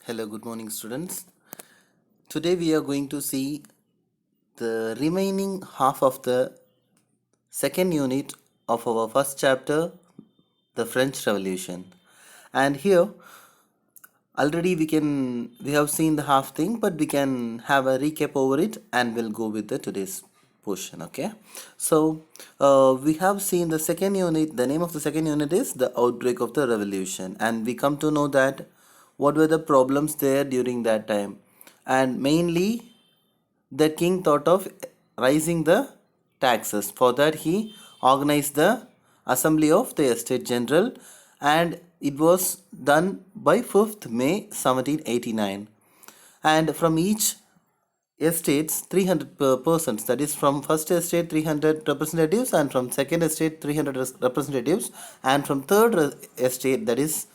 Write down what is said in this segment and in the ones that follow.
Hello, good morning, students. Today we are going to see the remaining half of the second unit of our first chapter, the French Revolution. And here already we have seen the half thing, but we can have a recap over it and we'll go with the today's portion. Okay, so we have seen the second unit. The name of the second unit is the outbreak of the revolution, and we come to know that what were the problems there during that time. And mainly the king thought of raising the taxes. For that, he organized the assembly of the estate general, and it was done by 5th May 1789. And from each estates 300 persons, that is from first estate 300 representatives, and from second estate 300 representatives, and from third estate, that is,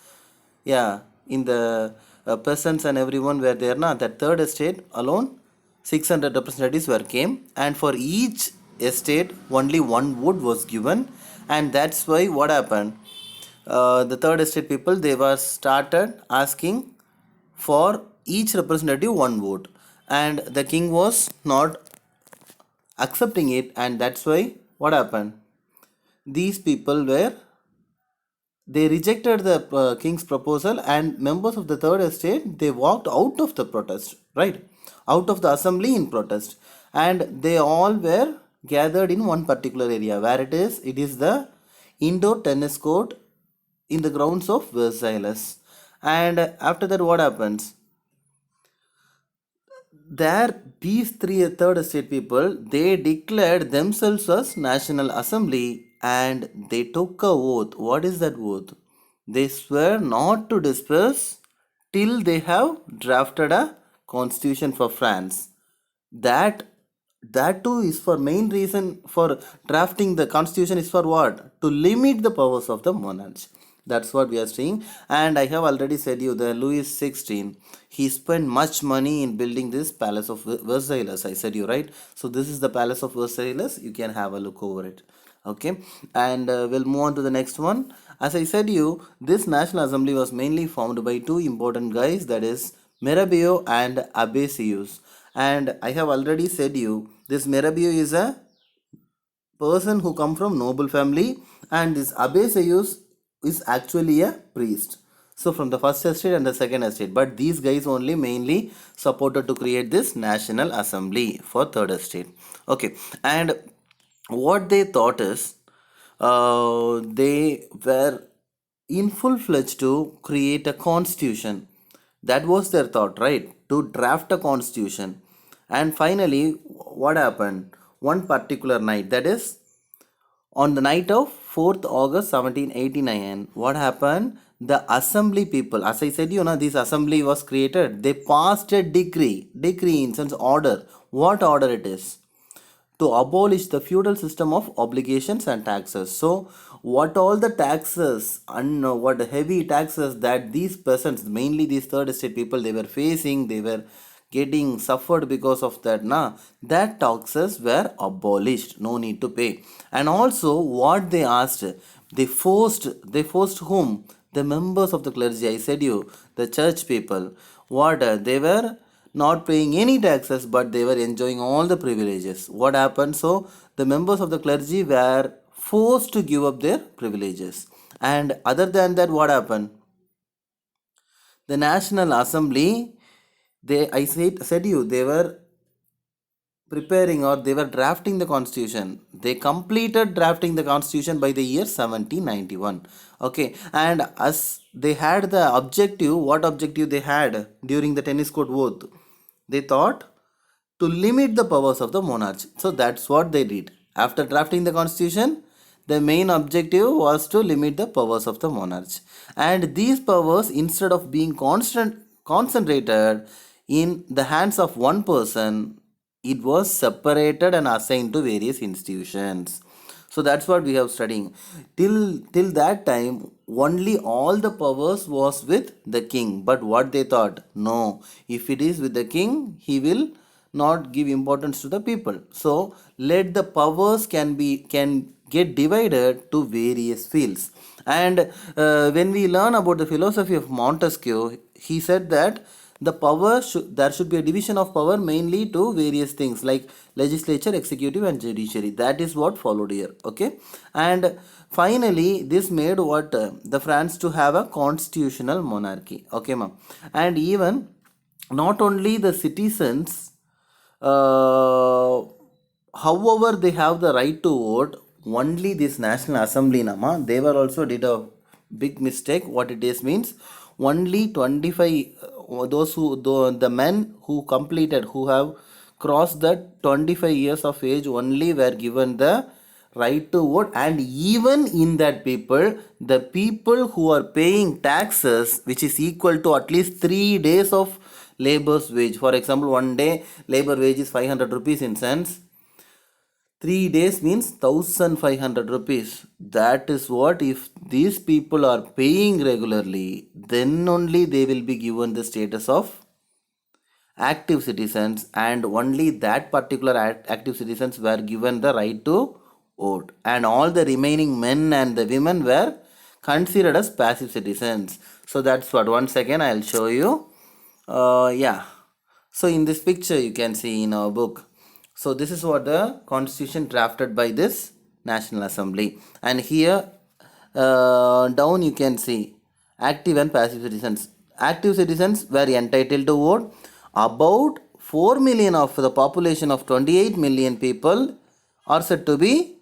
yeah, in the peasants and everyone were there now, that third estate alone 600 representatives were came, and for each estate only one vote was given. And that's why what happened, the third estate people, they were started asking for each representative one vote, and the king was not accepting it. And that's why what happened, these people were, they rejected the king's proposal, and members of the third estate, they walked out of the protest, right, out of the assembly in protest. And they all were gathered in one particular area, where it is the indoor tennis court in the grounds of Versailles. And after that, what happens, there these three third estate people, they declared themselves as national assembly, and they took a oath. What is that oath? They swear not to disperse till they have drafted a constitution for France. That that too is for main reason for drafting the constitution is for what, to limit the powers of the monarch. That's what we are seeing. And I have already said you, the Louis 16, he spent much money in building this palace of Versailles. I said you, right? So this is the palace of Versailles. You can have a look over it. Okay, and we'll move on to the next one. As I said you, this national assembly was mainly formed by two important guys, that is Mirabeau and Abbesius. And I have already said you, this Mirabeau is a person who come from noble family, and this Abbesius is actually a priest. So from the first estate and the second estate, but these guys only mainly supported to create this national assembly for third estate. Okay, and what they thought is, they were in full fledged to create a constitution. That was their thought, right, to draft a constitution. And finally, what happened, one particular night, that is on the night of 4th August 1789, what happened? The assembly people, as I said, this assembly was created. They passed a decree in sense order. What order it is? To abolish the feudal system of obligations and taxes. So, what all the taxes and what heavy taxes that these peasants, mainly these third estate people, they were facing, they were getting suffered because of that. That taxes were abolished, no need to pay. And also, what they asked, they forced whom? The members of the clergy. I said you, the church people. What they were not paying any taxes, but they were enjoying all the privileges. What happened? So the members of the clergy were forced to give up their privileges. And other than that, what happened? The National Assembly, I said you, they were preparing, or they were drafting the constitution. They completed drafting the constitution by the year 1791. Okay, and as they had the objective, what objective they had during the tennis court oath? They thought to limit the powers of the monarch. So that's what they did. After drafting the constitution, the main objective was to limit the powers of the monarch. And these powers, instead of being concentrated in the hands of one person, it was separated and assigned to various institutions. So that's what we have studying. Till that time, only all the powers was with the king. But what they thought, no, if it is with the king, he will not give importance to the people. So let the powers can get divided to various fields. And when we learn about the philosophy of Montesquieu, he said that the power there should be a division of power mainly to various things like legislature, executive and judiciary. That is what followed here. Okay, and finally this made what the France to have a constitutional monarchy. Okay ma'am. And even not only the citizens, uh, however they have the right to vote, only this National Assembly nama, they were also did a big mistake. What it is means, only 25 those who the men who completed, who have crossed the 25 years of age, only were given the right to vote. And even in that people, the people who are paying taxes which is equal to at least 3 days of labor's wage. For example, one day labor wage is 500 rupees in cents. 3 days means 1500 rupees. That is what, if these people are paying regularly, then only they will be given the status of active citizens, and only that particular active citizens were given the right to vote, and all the remaining men and the women were considered as passive citizens. So that's what, once again I'll show you. Yeah, so in this picture you can see in our book. So this is what the constitution drafted by this National Assembly. And here down you can see active and passive citizens. Active citizens were entitled to vote. About 4 million of the population of 28 million people are said to be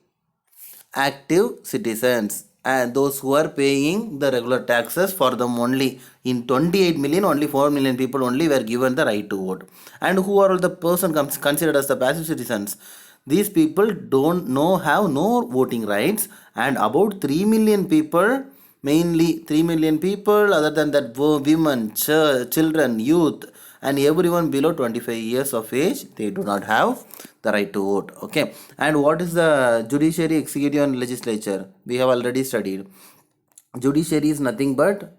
active citizens, and those who are paying the regular taxes, for them only, in 28 million only 4 million people only were given the right to vote. And who are all the person considered as the passive citizens? These people don't know, have no voting rights. And about 3 million people, mainly 3 million people, other than that women, children, youth and everyone below 25 years of age, they do not have the right to vote. Okay, and what is the judiciary, executive and legislature? We have already studied. Judiciary is nothing but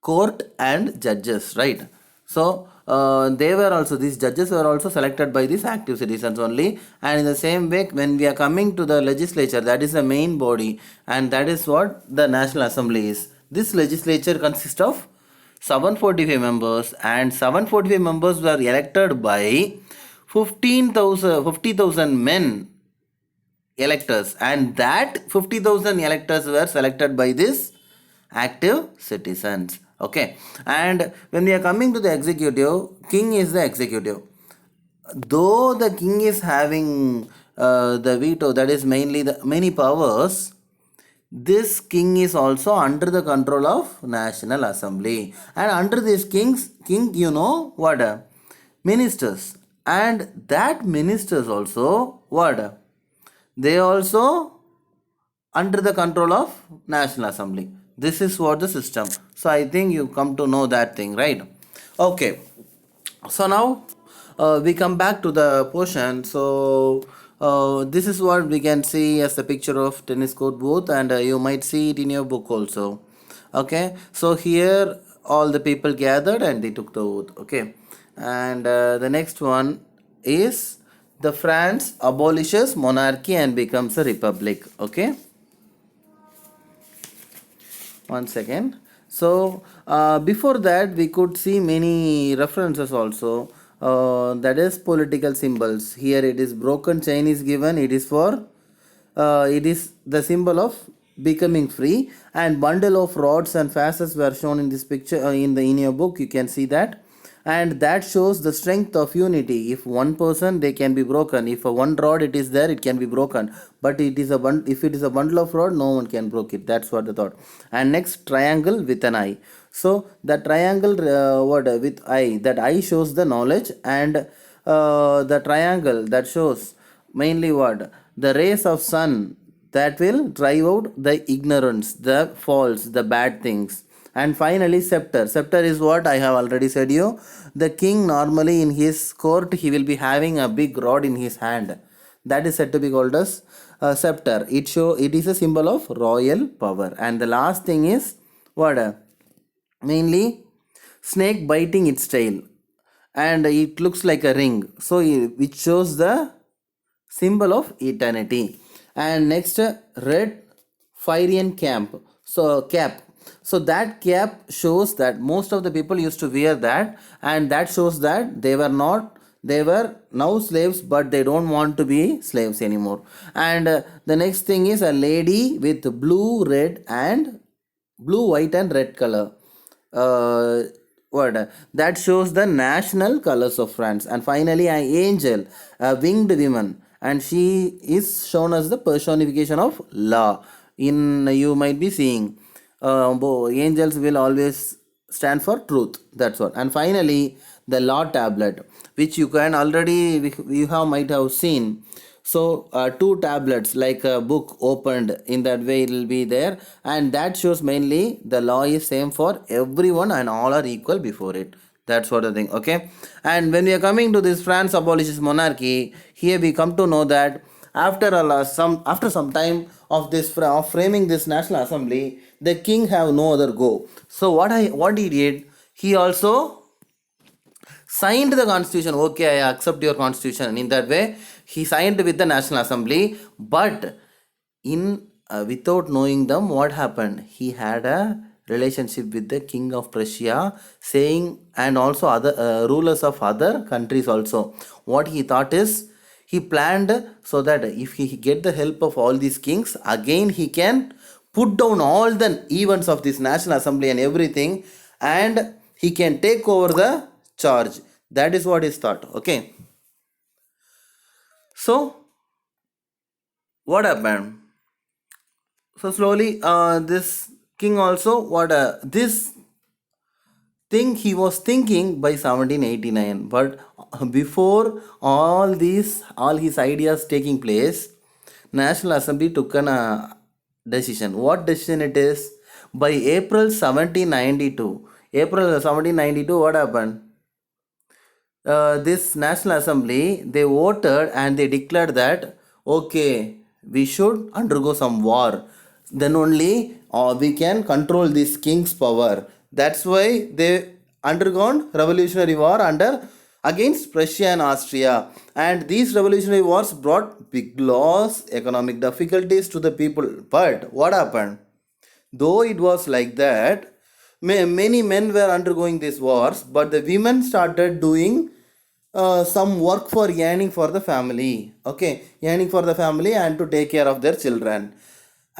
court and judges, right? So they were also, these judges were also selected by these active citizens only. And in the same way, when we are coming to the legislature, that is the main body, and that is what the National Assembly is. This legislature consists of 745 members, and 745 members were elected by 50,000 men electors, and that 50,000 electors were selected by this active citizens. Okay, and when we are coming to the executive, king is the executive. Though the king is having the veto, that is mainly the many powers, this king is also under the control of National Assembly. And under this king, you know what, ministers, and that ministers also what, they also under the control of National Assembly. This is what the system. So I think you come to know that thing, right? Okay, so now we come back to the portion. So this is what we can see as the picture of tennis court booth, and you might see it in your book also. Okay, so here all the people gathered and they took the oath. Okay, and the next one is the France abolishes monarchy and becomes a republic. Okay, one second. So before that we could see many references also, that is political symbols. Here it is broken chain is given, it is for it is the symbol of becoming free, and bundle of rods and fasces were shown in this picture, in your book you can see that. And that shows the strength of unity. If one person, they can be broken. If a one rod it is there, it can be broken, but it is a one, if it is a bundle of rod, no one can break it. That's what the thought. And next, triangle with an eye. So the triangle what with eye, that eye shows the knowledge, and the triangle that shows mainly what, the rays of sun that will drive out the ignorance, the false, the bad things. And finally, scepter. Scepter is what I have already said you. The king normally in his court, he will be having a big rod in his hand. That is said to be called as scepter. It is a symbol of royal power. And the last thing is what? Mainly snake biting its tail, and it looks like a ring. So which shows the symbol of eternity. And next, red Phrygian cap. So cap. So that cap shows that most of the people used to wear that, and that shows that they were now slaves, but they don't want to be slaves anymore. And the next thing is a lady with blue, white, and red color. Uh, what that shows the national colors of France. And finally, an angel, a winged woman, and she is shown as the personification of law. In you might be seeing, angels will always stand for truth. That's what. And finally, the law tablet, which you can already you have might have seen. So two tablets like a book opened in that way it will be there, and that shows mainly the law is same for everyone and all are equal before it. That's what the thing. Okay, and when we are coming to this France abolishes monarchy, here we come to know that after some time of of framing this national assembly, the king have no other go. So what he did, he also signed the constitution. Okay, I accept your constitution. In that way he signed with the national assembly, but in without knowing them what happened, he had a relationship with the king of Prussia, saying, and also other rulers of other countries also. What he thought is, he planned so that if he get the help of all these kings, again he can put down all the events of this national assembly and everything, and he can take over the charge. That is what is thought. Okay, so what happened? So slowly, this king also this thing he was thinking by 1789. But before all his ideas taking place, National Assembly took an decision. What decision it is? By April 1792. April 1792, what happened? This National Assembly, they voted and they declared that okay, we should undergo some war. Then only we can control this king's power. That's why they undergone revolutionary war under against Prussia and Austria. And these revolutionary wars brought big loss, economic difficulties to the people. But what happened? Though it was like that, many men were undergoing these wars, but the women started doing some work for yearning for the family. Okay, yearning for the family and to take care of their children.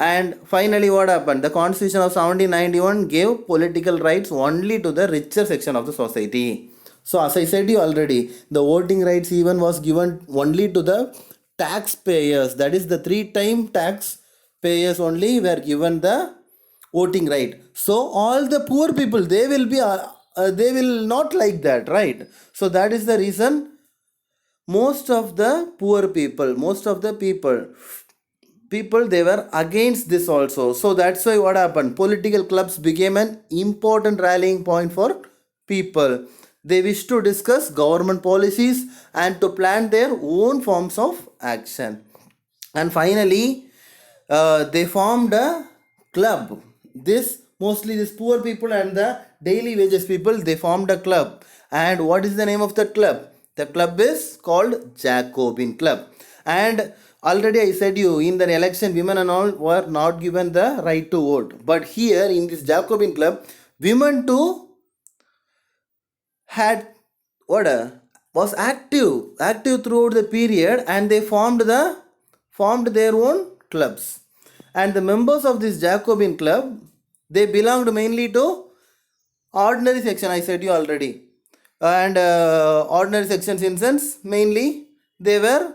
And finally, what happened? The Constitution of 1791 gave political rights only to the richer section of the society. So, as I said you already, the voting rights even was given only to the taxpayers. That is, the three-time taxpayers only were given the voting right. So all the poor people, they will not like that, right? So that is the reason most of the people they were against this also. So that's why what happened, political clubs became an important rallying point for people. They wish to discuss government policies and to plan their own forms of action. And finally, they formed a club. This mostly this poor people and the daily wages people, they formed a club. And what is the name of the club? The club is called Jacobin Club. And already I said you, in the election women and all were not given the right to vote, but here in this Jacobin Club, women too had what was active throughout the period, and they formed their own clubs. And the members of this Jacobin Club, they belonged mainly to ordinary section, I said you already. And ordinary sections in sense, mainly they were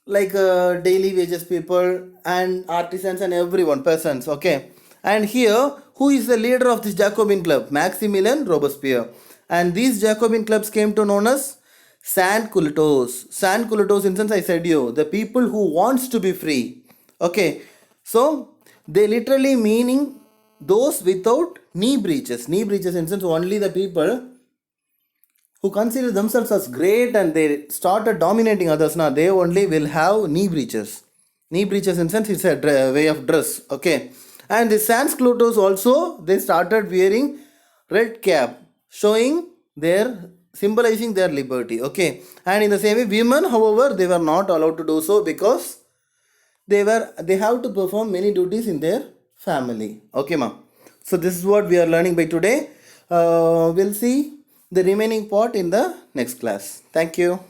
like daily wages people and artisans and everyone, persons. Okay, and here who is the leader of this Jacobin Club? Maximilian Robespierre. And these Jacobin clubs came to known as sans culottes in sense, I said you, the people who wants to be free. Okay, so they literally meaning those without knee breeches. Knee breeches in sense, only the people who consider themselves as great and they started dominating others now, they only will have knee breeches. Knee breeches in sense, it's a way of dress. Okay, and the sans culottes also, they started wearing red cap, showing their symbolizing their liberty. Okay, and in the same way women, however, they were not allowed to do so because they have to perform many duties in their family. Okay, ma. So this is what we are learning by today. We'll see the remaining part in the next class. Thank you.